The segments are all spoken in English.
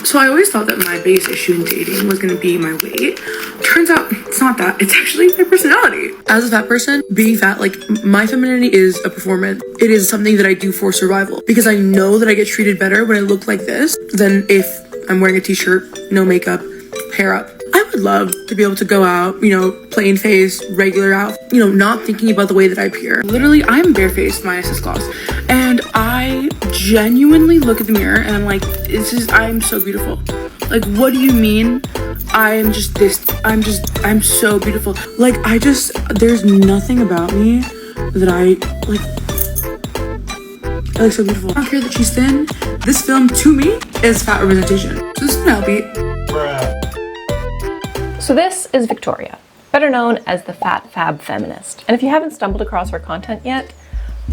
So I always thought that my biggest issue in dating was gonna be my weight. Turns out it's not that. It's actually my personality. As a fat person, being fat, like, my femininity is a performance. It is something that I do for survival. Because I know that I get treated better when I look like this than if I'm wearing a t-shirt, no makeup, hair up. I would love to be able to go out, you know, plain face, regular out, you know, not thinking about the way that I appear. Literally, I'm barefaced minus this gloss. And I genuinely look at the mirror and I'm like, I'm so beautiful. Like, what do you mean? I'm so beautiful. Like, there's nothing about me that I look so beautiful. I don't care that she's thin. This film, to me, is fat representation. So this is Penelope. So this is Victoria, better known as the Fab Feminist. And if you haven't stumbled across her content yet,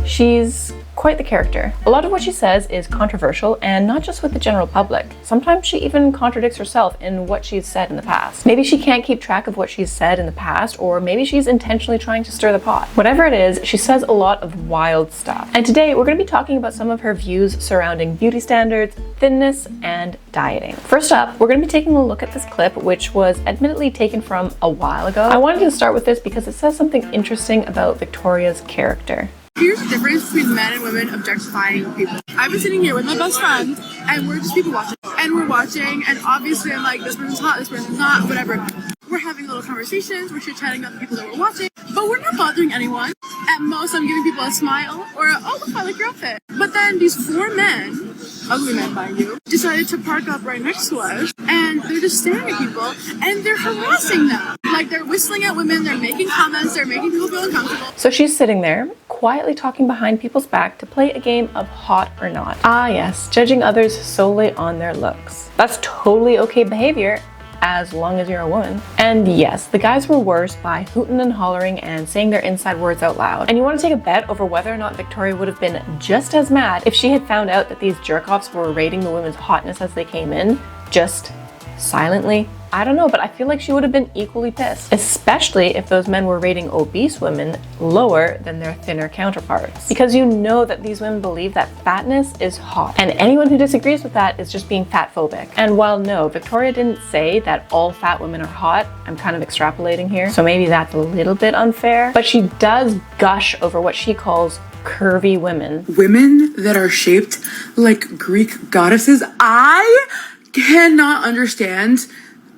she's quite the character. A lot of what she says is controversial, and not just with the general public. Sometimes she even contradicts herself in what she's said in the past. Maybe she can't keep track of what she's said in the past, or maybe she's intentionally trying to stir the pot. Whatever it is, she says a lot of wild stuff. And today we're going to be talking about some of her views surrounding beauty standards, thinness, and dieting. First up, we're going to be taking a look at this clip, which was admittedly taken from a while ago. I wanted to start with this because it says something interesting about Victoria's character. Here's the difference between men and women objectifying people. I've been sitting here with my best friend, and we're just people watching. And we're watching, and obviously I'm like, this person's hot, this person's not, whatever. We're having little conversations, we're chit-chatting about the people that we're watching, but we're not bothering anyone. At most, I'm giving people a smile, or oh, look, I like your outfit. But then these 4 men, ugly men mind you, decided to park up right next to us, and they're just staring at people, and they're harassing them. Like, they're whistling at women, they're making comments, they're making people feel uncomfortable. So she's sitting there, quietly talking behind people's back to play a game of hot or not. Ah yes, judging others solely on their looks. That's totally okay behavior, as long as you're a woman. And yes, the guys were worse by hooting and hollering and saying their inside words out loud. And you want to take a bet over whether or not Victoria would have been just as mad if she had found out that these jerk-offs were rating the women's hotness as they came in, just silently? I don't know, but I feel like she would have been equally pissed, especially if those men were rating obese women lower than their thinner counterparts. Because you know that these women believe that fatness is hot, and anyone who disagrees with that is just being fat phobic. And while no, Victoria didn't say that all fat women are hot, I'm kind of extrapolating here, so maybe that's a little bit unfair, but she does gush over what she calls curvy women. Women that are shaped like Greek goddesses. I cannot understand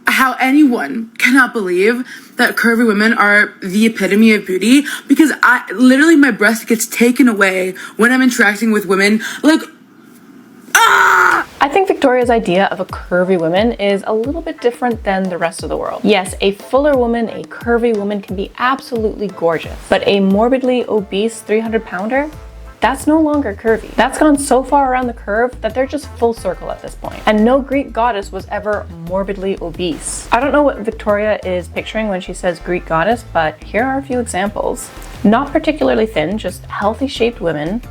how anyone cannot believe that curvy women are the epitome of beauty, because my breast gets taken away when I'm interacting with women. Like, I think Victoria's idea of a curvy woman is a little bit different than the rest of the world. Yes, a fuller woman, a curvy woman can be absolutely gorgeous, but a morbidly obese 300-pounder? That's no longer curvy. That's gone so far around the curve that they're just full circle at this point. And no Greek goddess was ever morbidly obese. I don't know what Victoria is picturing when she says Greek goddess, but here are a few examples. Not particularly thin, just healthy shaped women,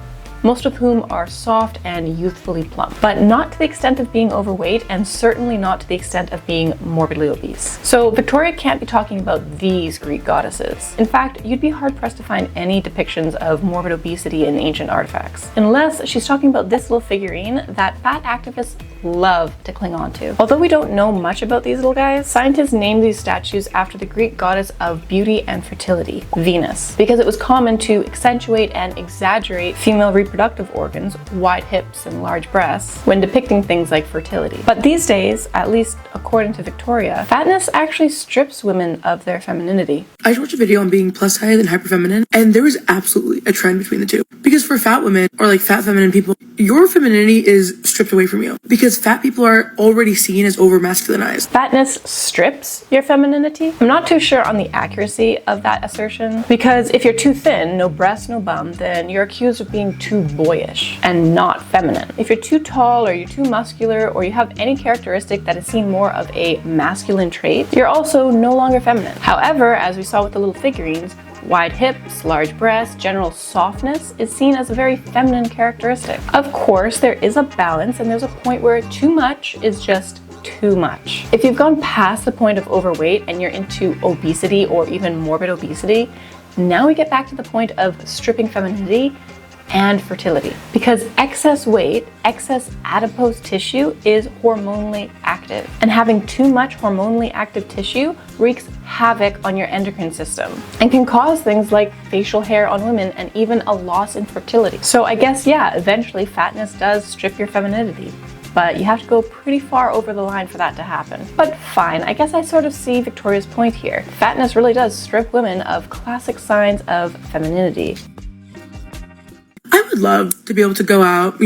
most of whom are soft and youthfully plump, but not to the extent of being overweight, and certainly not to the extent of being morbidly obese. So Victoria can't be talking about these Greek goddesses. In fact, you'd be hard pressed to find any depictions of morbid obesity in ancient artifacts, unless she's talking about this little figurine that fat activists love to cling on to. Although we don't know much about these little guys, scientists named these statues after the Greek goddess of beauty and fertility, Venus, because it was common to accentuate and exaggerate female reproductive organs, wide hips and large breasts, when depicting things like fertility. But these days, at least according to Victoria, fatness actually strips women of their femininity. I just watched a video on being plus size and hyper feminine, and there was absolutely a trend between the two. Because for fat women, or like fat feminine people, your femininity is stripped away from you, because fat people are already seen as over masculinized. Fatness strips your femininity? I'm not too sure on the accuracy of that assertion, because if you're too thin, no breasts, no bum, then you're accused of being too boyish and not feminine. If you're too tall, or you're too muscular, or you have any characteristic that is seen more of a masculine trait, you're also no longer feminine. However, as we saw with the little figurines, wide hips, large breasts, general softness is seen as a very feminine characteristic. Of course, there is a balance, and there's a point where too much is just too much. If you've gone past the point of overweight and you're into obesity or even morbid obesity, now we get back to the point of stripping femininity, and fertility. Because excess weight, excess adipose tissue is hormonally active. And having too much hormonally active tissue wreaks havoc on your endocrine system and can cause things like facial hair on women and even a loss in fertility. So I guess, yeah, eventually fatness does strip your femininity, but you have to go pretty far over the line for that to happen. But fine, I guess I sort of see Victoria's point here. Fatness really does strip women of classic signs of femininity. I would love to be able to go out,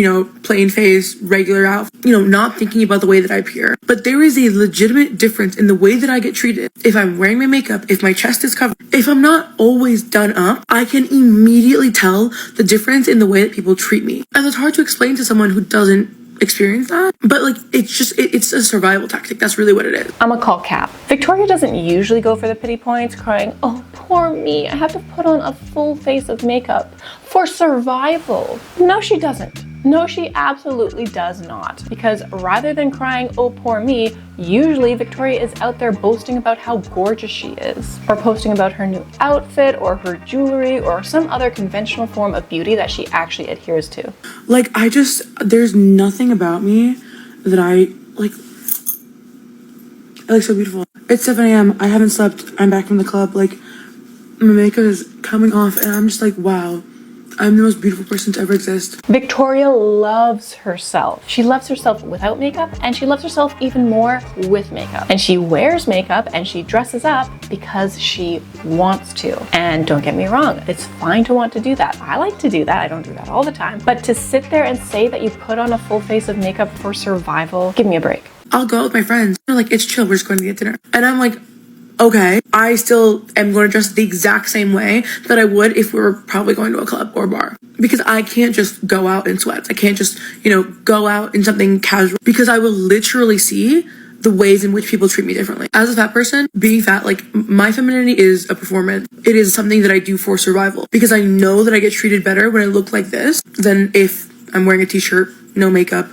plain face, regular outfit, not thinking about the way that I appear. But there is a legitimate difference in the way that I get treated. If I'm wearing my makeup, if my chest is covered, if I'm not always done up, I can immediately tell the difference in the way that people treat me. And it's hard to explain to someone who doesn't experience that, but it's a survival tactic. That's really what it is. I'm a call cap. Victoria doesn't usually go for the pity points, crying, "Oh, poor me, I have to put on a full face of makeup for survival." No, she doesn't. No, she absolutely does not. Because rather than crying, "Oh, poor me," usually Victoria is out there boasting about how gorgeous she is, or posting about her new outfit, or her jewelry, or some other conventional form of beauty that she actually adheres to. There's nothing about me that I look so beautiful. It's 7 a.m. I haven't slept. I'm back from the club. My makeup is coming off, and I'm just like, wow. I'm the most beautiful person to ever exist. Victoria loves herself. She loves herself without makeup, and she loves herself even more with makeup. And she wears makeup and she dresses up because she wants to. And don't get me wrong, it's fine to want to do that. I like to do that. I don't do that all the time. But to sit there and say that you put on a full face of makeup for survival, give me a break. I'll go out with my friends. They're like, "It's chill, we're just going to get dinner." And I'm like, okay, I still am going to dress the exact same way that I would if we were probably going to a club or bar. Because I can't just go out in sweats. I can't just, go out in something casual. Because I will literally see the ways in which people treat me differently. As a fat person, being fat, my femininity is a performance. It is something that I do for survival. Because I know that I get treated better when I look like this than if I'm wearing a t-shirt, no makeup,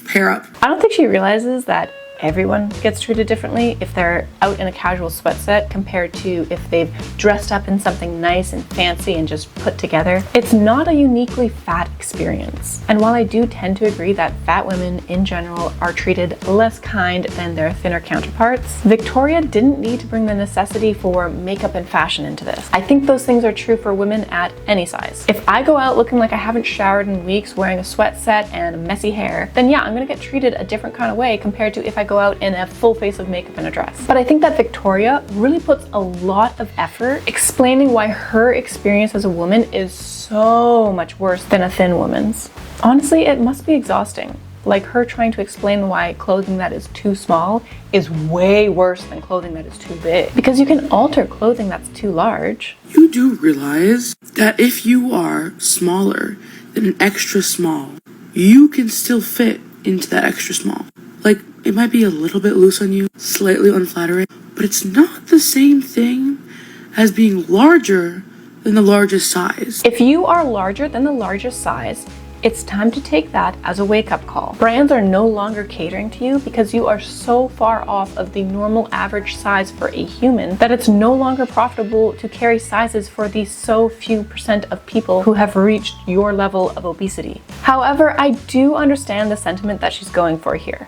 hair up. I don't think she realizes that everyone gets treated differently if they're out in a casual sweat set compared to if they've dressed up in something nice and fancy and just put together. It's not a uniquely fat experience. And while I do tend to agree that fat women in general are treated less kind than their thinner counterparts, Victoria didn't need to bring the necessity for makeup and fashion into this. I think those things are true for women at any size. If I go out looking like I haven't showered in weeks, wearing a sweat set and messy hair, then yeah, I'm gonna get treated a different kind of way compared to if I go out in a full face of makeup and a dress. But I think that Victoria really puts a lot of effort explaining why her experience as a woman is so much worse than a thin woman's. Honestly, it must be exhausting. Like her trying to explain why clothing that is too small is way worse than clothing that is too big. Because you can alter clothing that's too large. You do realize that if you are smaller than an extra small, you can still fit into that extra small. It might be a little bit loose on you, slightly unflattering, but it's not the same thing as being larger than the largest size. If you are larger than the largest size, it's time to take that as a wake-up call. Brands are no longer catering to you because you are so far off of the normal average size for a human that it's no longer profitable to carry sizes for the so few percent of people who have reached your level of obesity. However, I do understand the sentiment that she's going for here.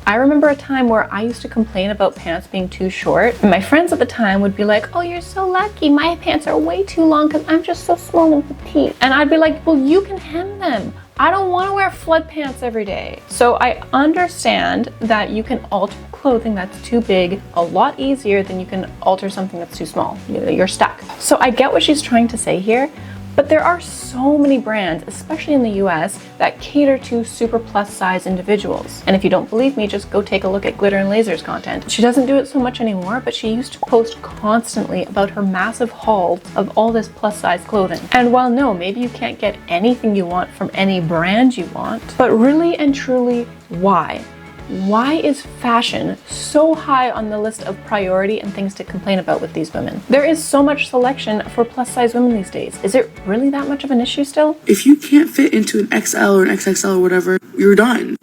I remember a time where I used to complain about pants being too short, and my friends at the time would be like, "Oh, you're so lucky, my pants are way too long because I'm just so small and petite." And I'd be like, "Well, you can hem them. I don't want to wear flood pants every day." So I understand that you can alter clothing that's too big a lot easier than you can alter something that's too small. You're stuck. So I get what she's trying to say here. But there are so many brands, especially in the US, that cater to super plus size individuals. And if you don't believe me, just go take a look at Glitter and Lasers content. She doesn't do it so much anymore, but she used to post constantly about her massive hauls of all this plus size clothing. And while no, maybe you can't get anything you want from any brand you want, but really and truly, why? Why is fashion so high on the list of priority and things to complain about with these women? There is so much selection for plus size women these days. Is it really that much of an issue still? If you can't fit into an XL or an XXL or whatever, you're done.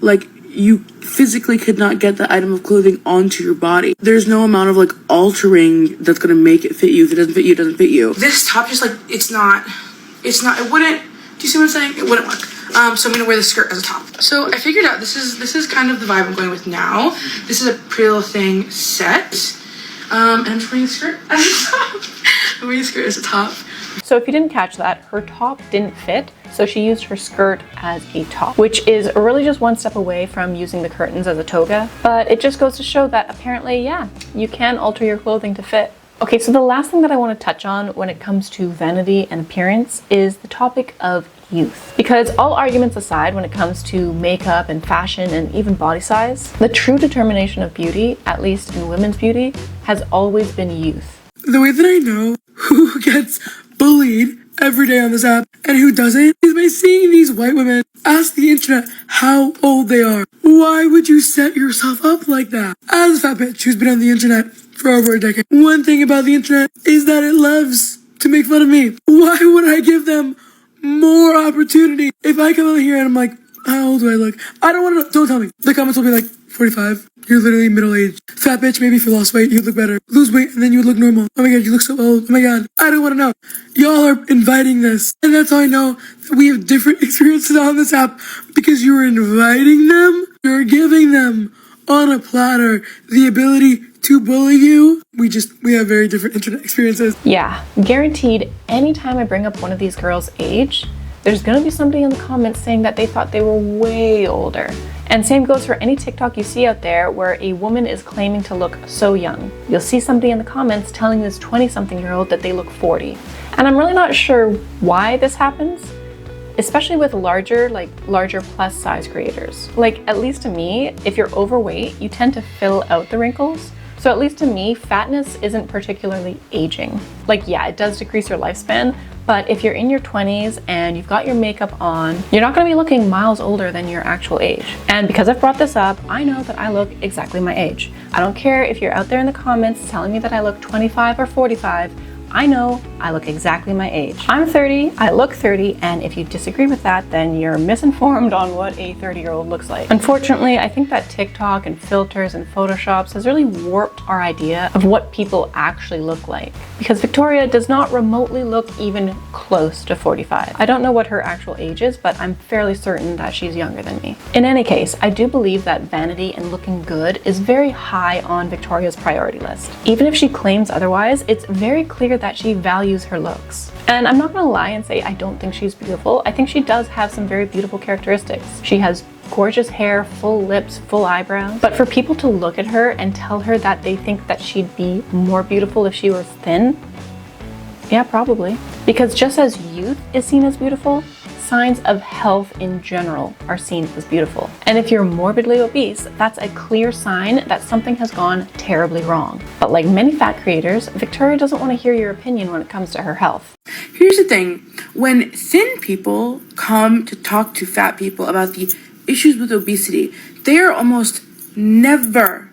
You physically could not get the item of clothing onto your body. There's no amount of altering that's gonna make it fit you. If it doesn't fit you, it doesn't fit you. This top just it wouldn't Do you see what I'm saying? It wouldn't work. So I'm gonna wear the skirt as a top. So I figured out this is kind of the vibe I'm going with now. This is a Pretty Little Thing set. And I'm just wearing the skirt as a top. I'm wearing the skirt as a top. So if you didn't catch that, her top didn't fit, so she used her skirt as a top, which is really just one step away from using the curtains as a toga. But it just goes to show that apparently, yeah, you can alter your clothing to fit. Okay, so the last thing that I want to touch on when it comes to vanity and appearance is the topic of youth. Because all arguments aside, when it comes to makeup and fashion and even body size, the true determination of beauty, at least in women's beauty, has always been youth. The way that I know who gets bullied every day on this app and who doesn't is by seeing these white women ask the internet how old they are. Why would you set yourself up like that? As a fat bitch who's been on the internet for over a decade, one thing about the internet is that it loves to make fun of me. Why would I give them more opportunity? If I come out here and I'm like, how old do I look? I don't want to know. Don't tell me. The comments will be like, 45. You're literally middle-aged. Fat bitch, maybe if you lost weight, you'd look better. Lose weight, and then you would look normal. Oh my god, you look so old. Oh my god. I don't want to know. Y'all are inviting this. And that's how I know that we have different experiences on this app. Because you're inviting them. You're giving them on a platter the ability to bully you. We have very different internet experiences. Yeah, guaranteed anytime I bring up one of these girls' age, there's gonna be somebody in the comments saying that they thought they were way older. And same goes for any TikTok you see out there where a woman is claiming to look so young. You'll see somebody in the comments telling this 20-something-year-old that they look 40. And I'm really not sure why this happens, especially with larger plus size creators. Like, at least to me, if you're overweight, you tend to fill out the wrinkles. So at least to me, fatness isn't particularly aging. Like, yeah, it does decrease your lifespan, but if you're in your 20s and you've got your makeup on, you're not gonna be looking miles older than your actual age. And because I've brought this up, I know that I look exactly my age. I don't care if you're out there in the comments telling me that I look 25 or 45, I know I look exactly my age. I'm 30, I look 30, and if you disagree with that, then you're misinformed on what a 30-year-old looks like. Unfortunately, I think that TikTok and filters and Photoshops has really warped our idea of what people actually look like. Because Victoria does not remotely look even close to 45. I don't know what her actual age is, but I'm fairly certain that she's younger than me. In any case, I do believe that vanity and looking good is very high on Victoria's priority list. Even if she claims otherwise, it's very clear that she values her looks. And I'm not gonna lie and say I don't think she's beautiful. I think she does have some very beautiful characteristics. She has gorgeous hair, full lips, full eyebrows. But for people to look at her and tell her that they think that she'd be more beautiful if she were thin, yeah, probably. Because just as youth is seen as beautiful, signs of health in general are seen as beautiful. And if you're morbidly obese, that's a clear sign that something has gone terribly wrong. But like many fat creators, Victoria doesn't want to hear your opinion when it comes to her health. Here's the thing. When thin people come to talk to fat people about the issues with obesity, they are almost never,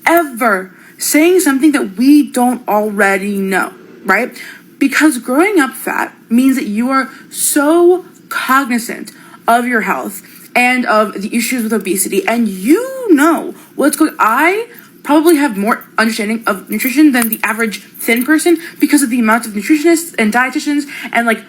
ever saying something that we don't already know, right? Because growing up fat means that you are so cognizant of your health and of the issues with obesity, and you know what's going on. I probably have more understanding of nutrition than the average thin person because of the amount of nutritionists and dietitians and like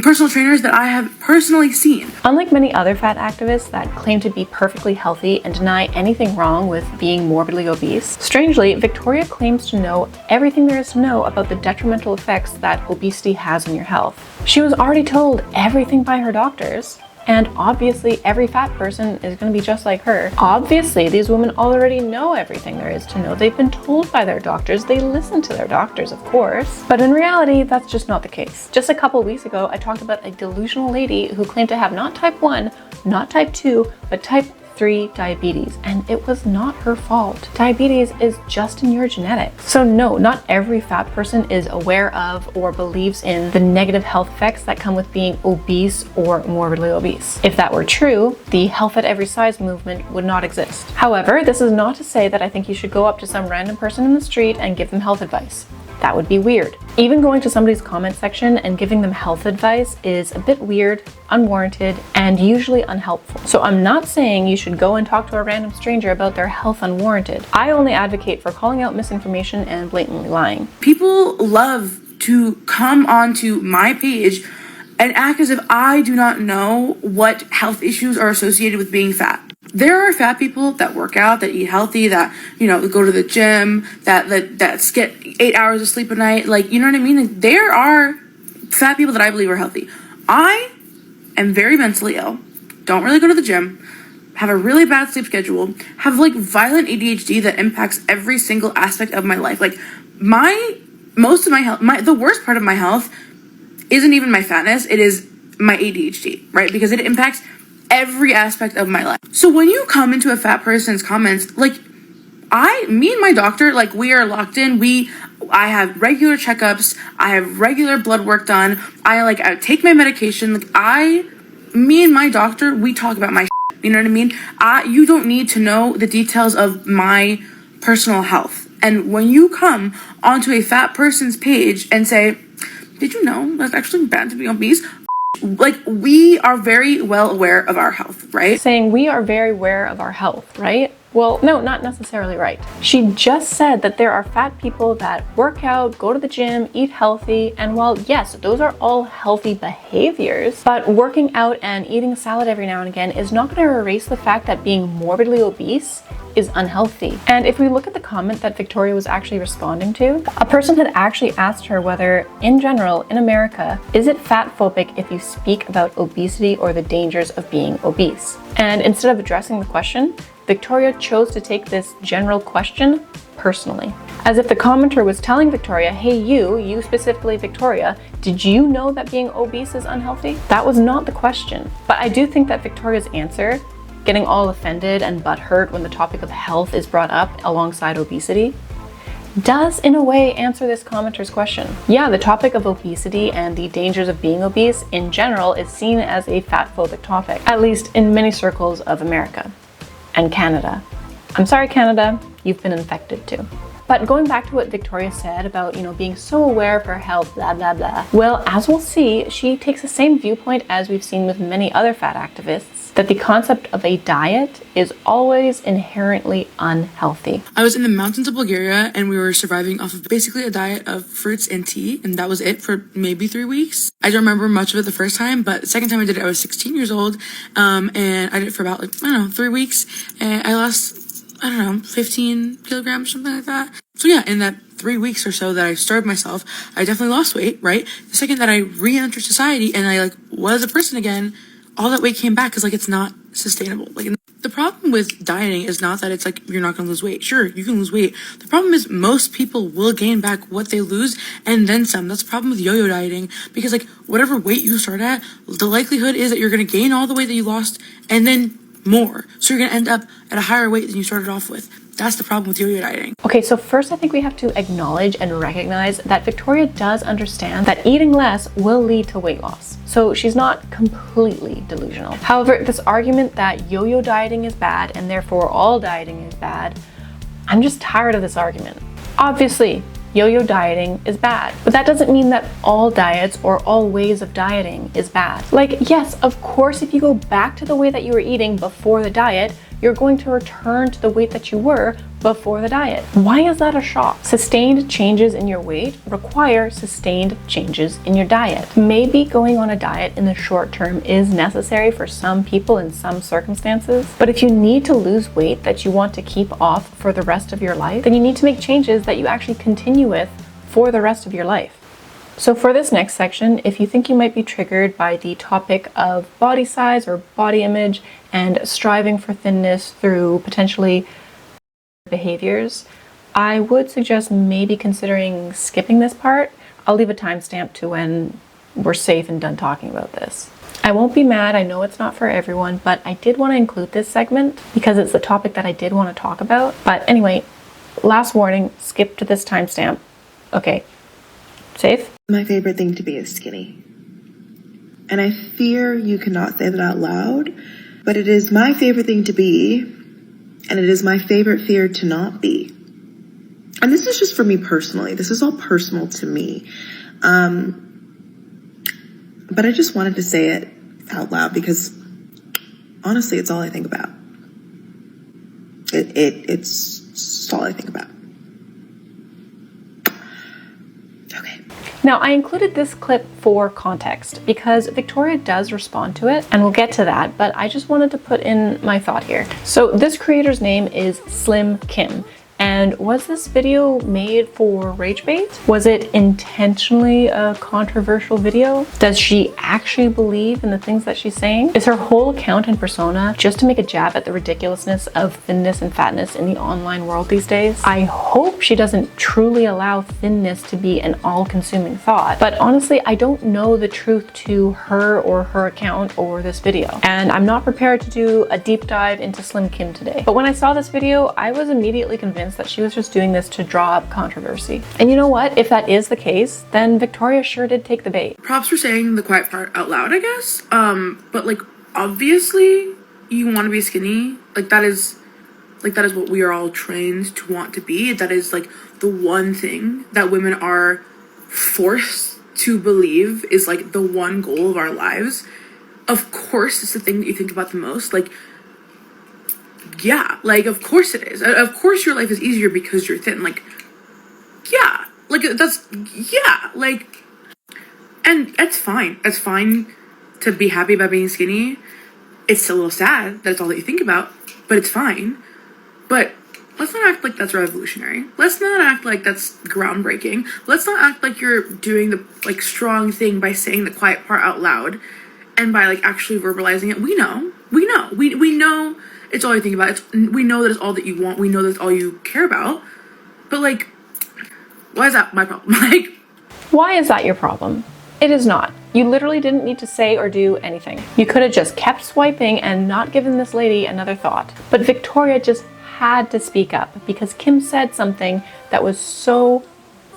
personal trainers that I have personally seen. Unlike many other fat activists that claim to be perfectly healthy and deny anything wrong with being morbidly obese, strangely, Victoria claims to know everything there is to know about the detrimental effects that obesity has on your health. She was already told everything by her doctors, and obviously every fat person is going to be just like her. Obviously, these women already know everything there is to know. They've been told by their doctors. They listen to their doctors, of course. But in reality, that's just not the case. Just a couple weeks ago, I talked about a delusional lady who claimed to have not type 1, not type 2, but type 3 diabetes, and it was not her fault. Diabetes is just in your genetics. So no, not every fat person is aware of or believes in the negative health effects that come with being obese or morbidly obese. If that were true, the health at every size movement would not exist. However, this is not to say that I think you should go up to some random person in the street and give them health advice. That would be weird. Even going to somebody's comment section and giving them health advice is a bit weird, unwarranted, and usually unhelpful. So I'm not saying you should go and talk to a random stranger about their health unwarranted. I only advocate for calling out misinformation and blatantly lying. People love to come onto my page and act as if I do not know what health issues are associated with being fat. There are fat people that work out, that eat healthy, that, go to the gym, that get 8 hours of sleep a night. Like, you know what I mean? Like, there are fat people that I believe are healthy. I am very mentally ill, don't really go to the gym, have a really bad sleep schedule, have like violent ADHD that impacts every single aspect of my life. Like, most of my health, the worst part of my health isn't even my fatness, it is my ADHD, right? Because it impacts every aspect of my life. So when you come into a fat person's comments, like, me and my doctor, like, we are locked in. I have regular checkups. I have regular blood work done. I take my medication. Me and my doctor, we talk about my shit, you know what I mean? You don't need to know the details of my personal health. And when you come onto a fat person's page and say, did you know that's actually bad to be obese? Like, we are very well aware of our health, right? Saying we are very aware of our health, right? Well, no, not necessarily right. She just said that there are fat people that work out, go to the gym, eat healthy, and while yes, those are all healthy behaviors, but working out and eating salad every now and again is not going to erase the fact that being morbidly obese is unhealthy. And if we look at the comment that Victoria was actually responding to, a person had actually asked her whether, in general, in America, is it fat phobic if you speak about obesity or the dangers of being obese? And instead of addressing the question, Victoria chose to take this general question personally, as if the commenter was telling Victoria, hey, you specifically Victoria, did you know that being obese is unhealthy? That was not the question. But I do think that Victoria's answer, getting all offended and butthurt when the topic of health is brought up alongside obesity, does in a way answer this commenter's question. Yeah, the topic of obesity and the dangers of being obese in general is seen as a fat phobic topic, at least in many circles of America and Canada. I'm sorry, Canada, you've been infected too. But going back to what Victoria said about, being so aware of her health, blah, blah, blah. Well, as we'll see, she takes the same viewpoint as we've seen with many other fat activists, that the concept of a diet is always inherently unhealthy. I was in the mountains of Bulgaria and we were surviving off of basically a diet of fruits and tea, and that was it for maybe 3 weeks. I don't remember much of it the first time, but the second time I did it, I was 16 years old, and I did it for about 3 weeks, and I lost 15 kilograms, something like that. So yeah, in that 3 weeks or so that I starved myself, I definitely lost weight, right? The second that I re-entered society and I was a person again, all that weight came back because it's not sustainable. The problem with dieting is not that it's you're not going to lose weight. Sure, you can lose weight. The problem is most people will gain back what they lose and then some. That's the problem with yo-yo dieting, because whatever weight you start at, the likelihood is that you're going to gain all the weight that you lost and then more. So you're going to end up at a higher weight than you started off with. That's the problem with yo-yo dieting. Okay, so first I think we have to acknowledge and recognize that Victoria does understand that eating less will lead to weight loss. So she's not completely delusional. However, this argument that yo-yo dieting is bad and therefore all dieting is bad, I'm just tired of this argument. Obviously, yo-yo dieting is bad, but that doesn't mean that all diets or all ways of dieting is bad. Yes, of course, if you go back to the way that you were eating before the diet, you're going to return to the weight that you were before the diet. Why is that a shock? Sustained changes in your weight require sustained changes in your diet. Maybe going on a diet in the short term is necessary for some people in some circumstances, but if you need to lose weight that you want to keep off for the rest of your life, then you need to make changes that you actually continue with for the rest of your life. So for this next section, if you think you might be triggered by the topic of body size or body image and striving for thinness through potentially behaviors, I would suggest maybe considering skipping this part. I'll leave a timestamp to when we're safe and done talking about this. I won't be mad, I know it's not for everyone, but I did want to include this segment because it's the topic that I did want to talk about. But anyway, last warning, skip to this timestamp. Okay, safe? My favorite thing to be is skinny. And I fear you cannot say that out loud, but it is my favorite thing to be, and it is my favorite fear to not be. And this is just for me personally. This is all personal to me. But I just wanted to say it out loud because honestly, it's all I think about. It's all I think about. Okay. Now, I included this clip for context because Victoria does respond to it, and we'll get to that, but I just wanted to put in my thought here. So this creator's name is Slim Kim. And was this video made for rage bait? Was it intentionally a controversial video? Does she actually believe in the things that she's saying? Is her whole account and persona just to make a jab at the ridiculousness of thinness and fatness in the online world these days? I hope she doesn't truly allow thinness to be an all-consuming thought, but honestly, I don't know the truth to her or her account or this video. And I'm not prepared to do a deep dive into Slim Kim today. But when I saw this video, I was immediately convinced that she was just doing this to draw up controversy. And you know what? If that is the case, then Victoria sure did take the bait. Props for saying the quiet part out loud, I guess. But like, obviously you want to be skinny. That is what we are all trained to want to be. That is like the one thing that women are forced to believe is like the one goal of our lives. Of course, it's the thing that you think about the most. Yeah, of course it is. Of course your life is easier because you're thin. And it's fine. It's fine to be happy about being skinny. It's a little sad that it's all that you think about, but it's fine. But let's not act like that's revolutionary. Let's not act like that's groundbreaking. Let's not act like you're doing the strong thing by saying the quiet part out loud and by actually verbalizing it. We know it's all you think about. We know that it's all that you want. We know that it's all you care about. But why is that my problem? Why is that your problem? It is not. You literally didn't need to say or do anything. You could have just kept swiping and not given this lady another thought. But Victoria just had to speak up because Kim said something that was so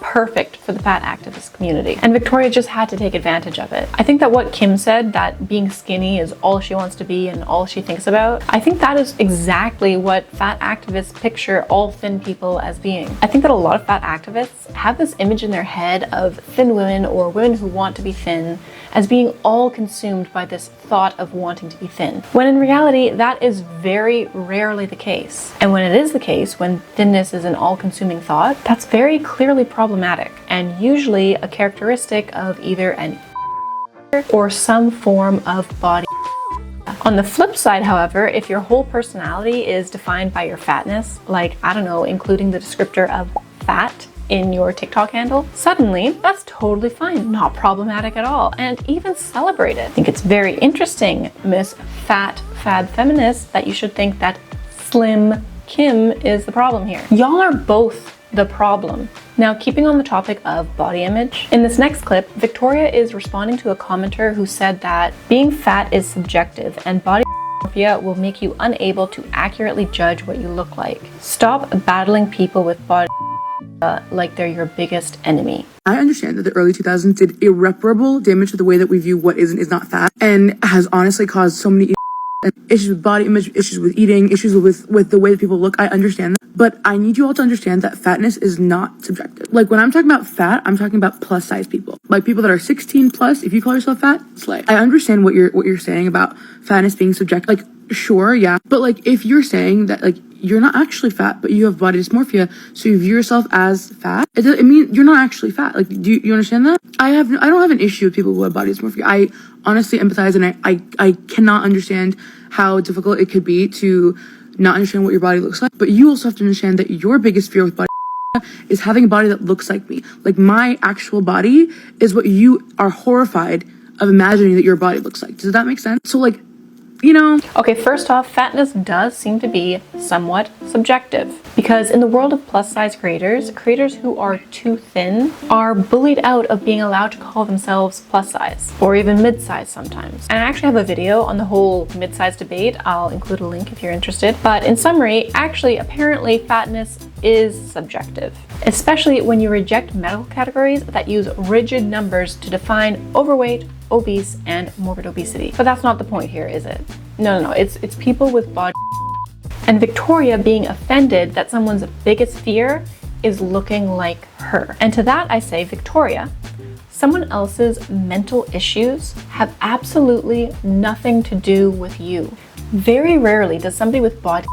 perfect for the fat activist community. And Victoria just had to take advantage of it. I think that what Kim said, that being skinny is all she wants to be and all she thinks about, I think that is exactly what fat activists picture all thin people as being. I think that a lot of fat activists have this image in their head of thin women or women who want to be thin as being all consumed by this thought of wanting to be thin, when in reality that is very rarely the case. And when it is the case, when thinness is an all-consuming thought, that's very clearly problematic and usually a characteristic of either an or some form of body. On the flip side, however, if your whole personality is defined by your fatness, I don't know, including the descriptor of fat in your TikTok handle, suddenly that's totally fine, not problematic at all, and even celebrated. I think it's very interesting, Miss Fab Feminist, that you should think that Slim Kim is the problem here. Y'all are both the problem. Now, keeping on the topic of body image, in this next clip, Victoria is responding to a commenter who said that being fat is subjective and body dysmorphia will make you unable to accurately judge what you look like. Stop battling people with body like they're your biggest enemy. I understand that the early 2000s did irreparable damage to the way that we view what is and is not fat, and has honestly caused so many issues with body image, issues with eating, issues with the way that people look. I understand that. But I need you all to understand that fatness is not subjective. When I'm talking about fat, I'm talking about plus size people. People that are 16 plus, if you call yourself fat, slay. I understand what you're saying about fatness being subjective. Sure, yeah. But if you're saying that you're not actually fat, but you have body dysmorphia, so you view yourself as fat, it means you're not actually fat. Do you understand that? I don't have an issue with people who have body dysmorphia. I honestly empathize, and I cannot understand how difficult it could be to not understand what your body looks like. But you also have to understand that your biggest fear with body is having a body that looks like me. My actual body is what you are horrified of imagining that your body looks like. Does that make sense? So Okay, first off, fatness does seem to be somewhat subjective because in the world of plus size creators who are too thin are bullied out of being allowed to call themselves plus size or even mid size sometimes. And I actually have a video on the whole mid size debate. I'll include a link if you're interested. But in summary, apparently fatness is subjective, especially when you reject medical categories that use rigid numbers to define overweight, obese, and morbid obesity. But that's not the point here, is it? No, it's people with body and Victoria being offended that someone's biggest fear is looking like her. And to that I say, Victoria, someone else's mental issues have absolutely nothing to do with you. Very rarely does somebody with body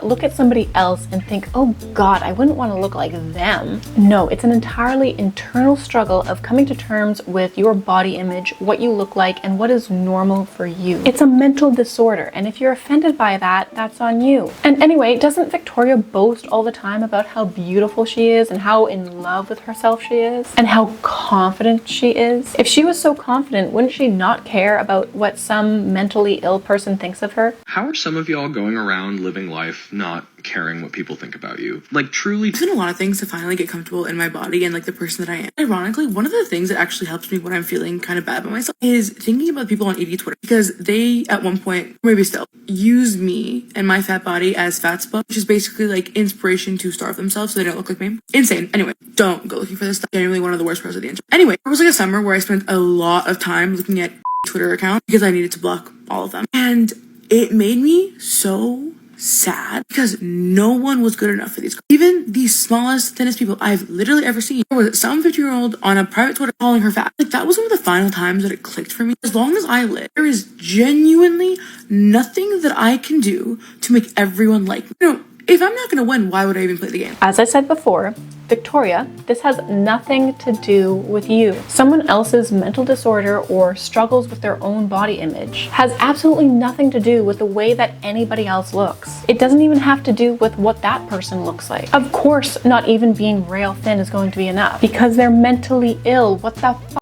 look at somebody else and think, oh God, I wouldn't want to look like them. No, it's an entirely internal struggle of coming to terms with your body image, what you look like, and what is normal for you. It's a mental disorder, and if you're offended by that, that's on you. And anyway, doesn't Victoria boast all the time about how beautiful she is and how in love with herself she is and how confident she is? If she was so confident, wouldn't she not care about what some mentally ill person thinks of her? How are some of y'all going around living life not caring what people think about you? Like, truly. It's been a lot of things to finally get comfortable in my body and like the person that I am. Ironically, one of the things that actually helps me when I'm feeling kind of bad about myself is thinking about people on AD Twitter, because they at one point, maybe still, use me and my fat body as fatspo, which is basically like inspiration to starve themselves so they don't look like me. Insane. Anyway, don't go looking for this stuff. Genuinely one of the worst pros of the internet. Anyway, it was like a summer where I spent a lot of time looking at Twitter accounts because I needed to block all of them. And it made me so sad because no one was good enough for these. Even the smallest, thinnest people I've literally ever seen. There was some 50-year-old on a private Twitter calling her fat. Like, that was one of the final times that it clicked for me. As long as I live, there is genuinely nothing that I can do to make everyone like me. You know, if I'm not gonna win, why would I even play the game? As I said before, Victoria, this has nothing to do with you. Someone else's mental disorder or struggles with their own body image has absolutely nothing to do with the way that anybody else looks. It doesn't even have to do with what that person looks like. Of course, not even being rail thin is going to be enough because they're mentally ill. What the f?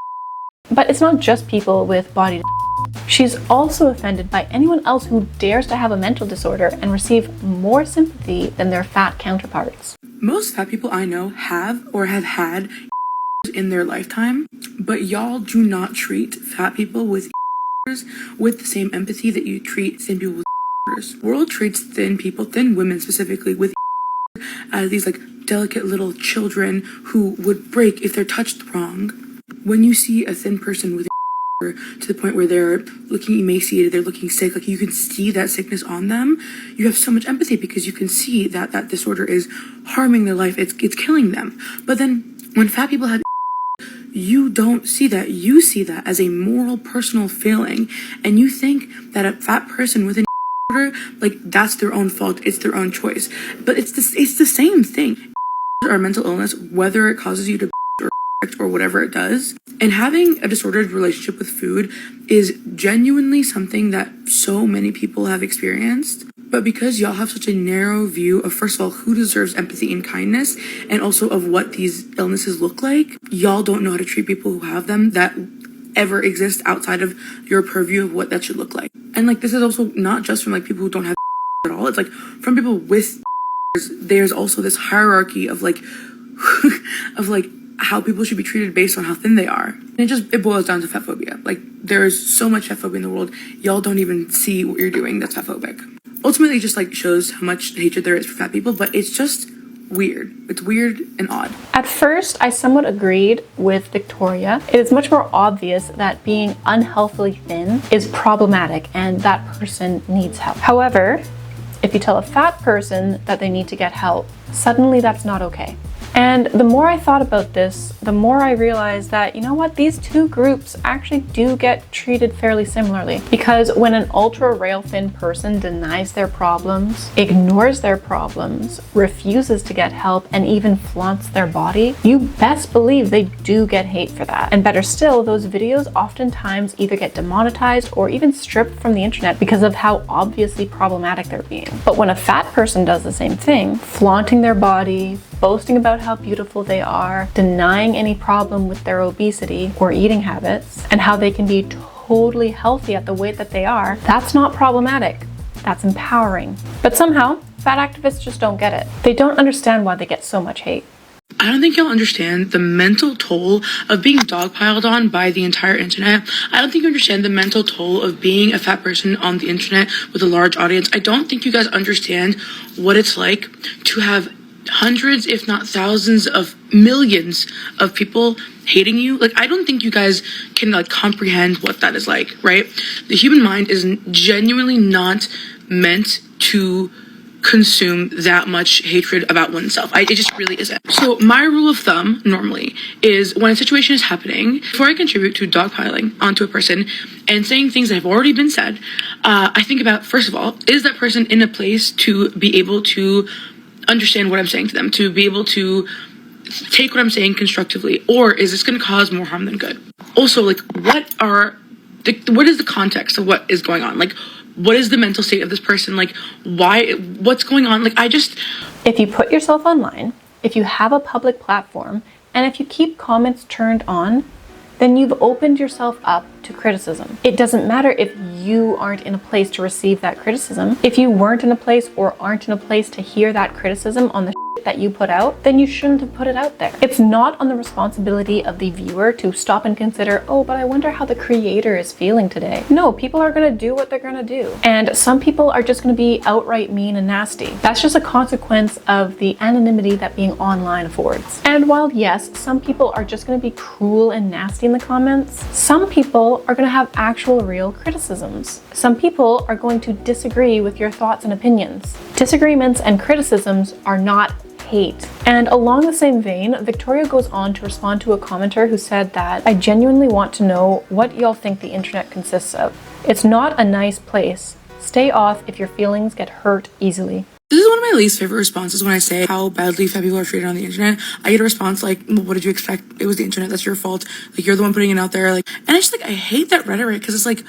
But it's not just people with body. She's also offended by anyone else who dares to have a mental disorder and receive more sympathy than their fat counterparts. Most fat people I know have or have had in their lifetime, but y'all do not treat fat people with the same empathy that you treat thin people with. The world treats thin people, thin women specifically, with as these like delicate little children who would break if they're touched wrong. When you see a thin person with to the point where they're looking emaciated, they're looking sick, like you can see that sickness on them, you have so much empathy because you can see that that disorder is harming their life, it's killing them. But then when fat people have, you don't see that. You see that as a moral, personal failing, and you think that a fat person with an disorder, like that's their own fault, it's their own choice. But it's the same thing. Or mental illness, whether it causes you to or whatever it does. And having a disordered relationship with food is genuinely something that so many people have experienced. But because y'all have such a narrow view of, first of all, who deserves empathy and kindness, and also of what these illnesses look like, y'all don't know how to treat people who have them that ever exist outside of your purview of what that should look like. And like, this is also not just from like people who don't have at all. It's like from people with there's also this hierarchy of like of like how people should be treated based on how thin they are. And it boils down to fat phobia. Like, there's so much fat phobia in the world, y'all don't even see what you're doing that's fat phobic. Ultimately, it just like shows how much hatred there is for fat people, but it's just weird. It's weird and odd. At first, I somewhat agreed with Victoria. It is much more obvious that being unhealthily thin is problematic and that person needs help. However, if you tell a fat person that they need to get help, suddenly that's not okay. And the more I thought about this, the more I realized that, you know what, these two groups actually do get treated fairly similarly. Because when an ultra rail thin person denies their problems, ignores their problems, refuses to get help, and even flaunts their body, you best believe they do get hate for that. And better still, those videos oftentimes either get demonetized or even stripped from the internet because of how obviously problematic they're being. But when a fat person does the same thing, flaunting their body, boasting about how beautiful they are, denying any problem with their obesity or eating habits, and how they can be totally healthy at the weight that they are, that's not problematic. That's empowering. But somehow, fat activists just don't get it. They don't understand why they get so much hate. I don't think y'all understand the mental toll of being dogpiled on by the entire internet. I don't think you understand the mental toll of being a fat person on the internet with a large audience. I don't think you guys understand what it's like to have hundreds, if not thousands of millions of people hating you. Like, I don't think you guys can like comprehend what that is like, right? The human mind is genuinely not meant to consume that much hatred about oneself. It just really isn't. So my rule of thumb normally is when a situation is happening, before I contribute to dogpiling onto a person and saying things that have already been said, I think about, first of all, is that person in a place to be able to understand what I'm saying to them, to be able to take what I'm saying constructively, or is this going to cause more harm than good? Also, like, what is the context of what is going on? Like, what is the mental state of this person? Like, what's going on? Like, if you put yourself online, if you have a public platform, and if you keep comments turned on, then you've opened yourself up to criticism. It doesn't matter if you aren't in a place to receive that criticism. If you weren't in a place or aren't in a place to hear that criticism on the that you put out, then you shouldn't have put it out there. It's not on the responsibility of the viewer to stop and consider, oh, but I wonder how the creator is feeling today. No, people are gonna do what they're gonna do. And some people are just gonna be outright mean and nasty. That's just a consequence of the anonymity that being online affords. And while yes, some people are just gonna be cruel and nasty in the comments, some people are gonna have actual real criticisms. Some people are going to disagree with your thoughts and opinions. Disagreements and criticisms are not hate. And along the same vein, Victoria goes on to respond to a commenter who said that, I genuinely want to know what y'all think the internet consists of. It's not a nice place. Stay off if your feelings get hurt easily. This is one of my least favorite responses when I say how badly fat people are treated on the internet. I get a response like, well, what did you expect? It was the internet. That's your fault. Like, you're the one putting it out there. Like, and I just, like, I hate that rhetoric because it's like,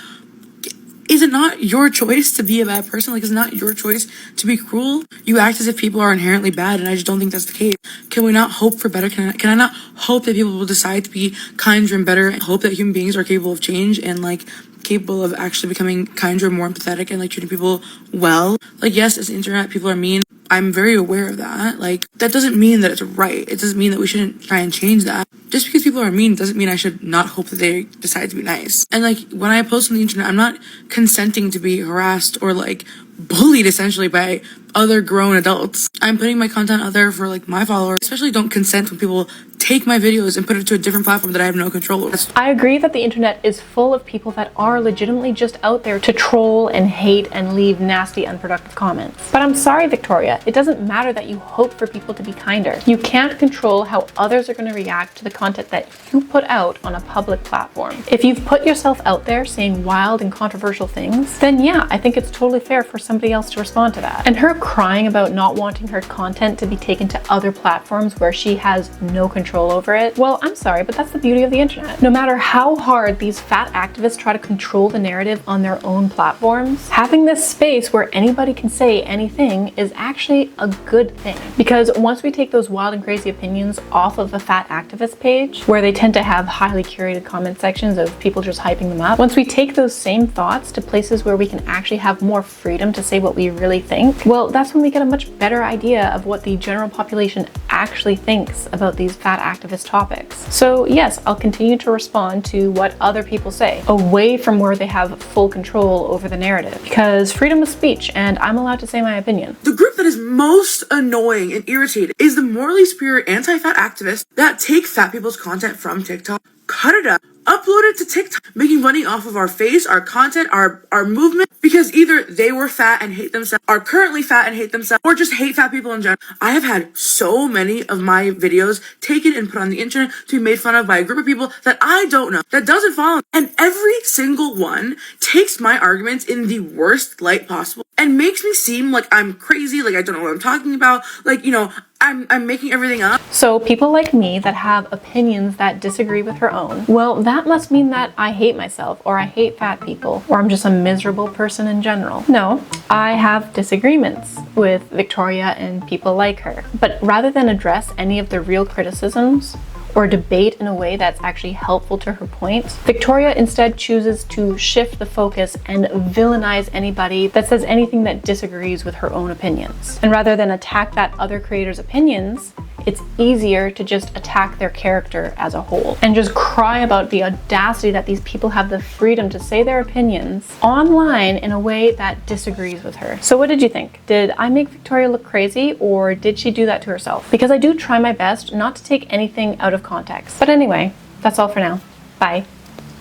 is it not your choice to be a bad person? Like, is it not your choice to be cruel? You act as if people are inherently bad, and I just don't think that's the case. Can we not hope for better? Can I not hope that people will decide to be kinder and better, and hope that human beings are capable of change and, like, capable of actually becoming kinder and more empathetic and, like, treating people well? Like, yes, as the internet, people are mean. I'm very aware of that. Like, that doesn't mean that it's right. It doesn't mean that we shouldn't try and change that. Just because people are mean doesn't mean I should not hope that they decide to be nice. And, like, when I post on the internet, I'm not consenting to be harassed or, like, bullied essentially by other grown adults. I'm putting my content out there for, like, my followers. Especially don't consent when people take my videos and put it to a different platform that I have no control over. I agree that the internet is full of people that are legitimately just out there to troll and hate and leave nasty, unproductive comments. But I'm sorry, Victoria, it doesn't matter that you hope for people to be kinder. You can't control how others are going to react to the content that you put out on a public platform. If you've put yourself out there saying wild and controversial things, then yeah, I think it's totally fair for somebody else to respond to that. And her crying about not wanting her content to be taken to other platforms where she has no control over it, well, I'm sorry, but that's the beauty of the internet. No matter how hard these fat activists try to control the narrative on their own platforms, having this space where anybody can say anything is actually a good thing. Because once we take those wild and crazy opinions off of a fat activist page, where they tend to have highly curated comment sections of people just hyping them up, once we take those same thoughts to places where we can actually have more freedom to say what we really think, well, that's when we get a much better idea of what the general population actually thinks about these fat activist topics. So yes, I'll continue to respond to what other people say, away from where they have full control over the narrative, because freedom of speech and I'm allowed to say my opinion. The group that is most annoying and irritating is the morally superior anti-fat activists that take fat people's content from TikTok, cut it up, upload it to TikTok, making money off of our face, our content, our movement, because either they were fat and hate themselves, are currently fat and hate themselves, or just hate fat people in general. I have had so many of my videos taken and put on the internet to be made fun of by a group of people that I don't know, that doesn't follow me. And every single one takes my arguments in the worst light possible and makes me seem like I'm crazy, like I don't know what I'm talking about, like, you know, I'm making everything up. So people like me that have opinions that disagree with her own, well, that must mean that I hate myself, or I hate fat people, or I'm just a miserable person in general. No, I have disagreements with Victoria and people like her. But rather than address any of the real criticisms, or debate in a way that's actually helpful to her point, Victoria instead chooses to shift the focus and villainize anybody that says anything that disagrees with her own opinions. And rather than attack that other creator's opinions, it's easier to just attack their character as a whole and just cry about the audacity that these people have the freedom to say their opinions online in a way that disagrees with her. So what did you think? Did I make Victoria look crazy, or did she do that to herself? Because I do try my best not to take anything out of context. But anyway, that's all for now. Bye.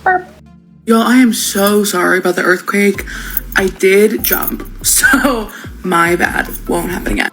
Burp. Y'all, I am so sorry about the earthquake. I did jump, so my bad. Won't happen again.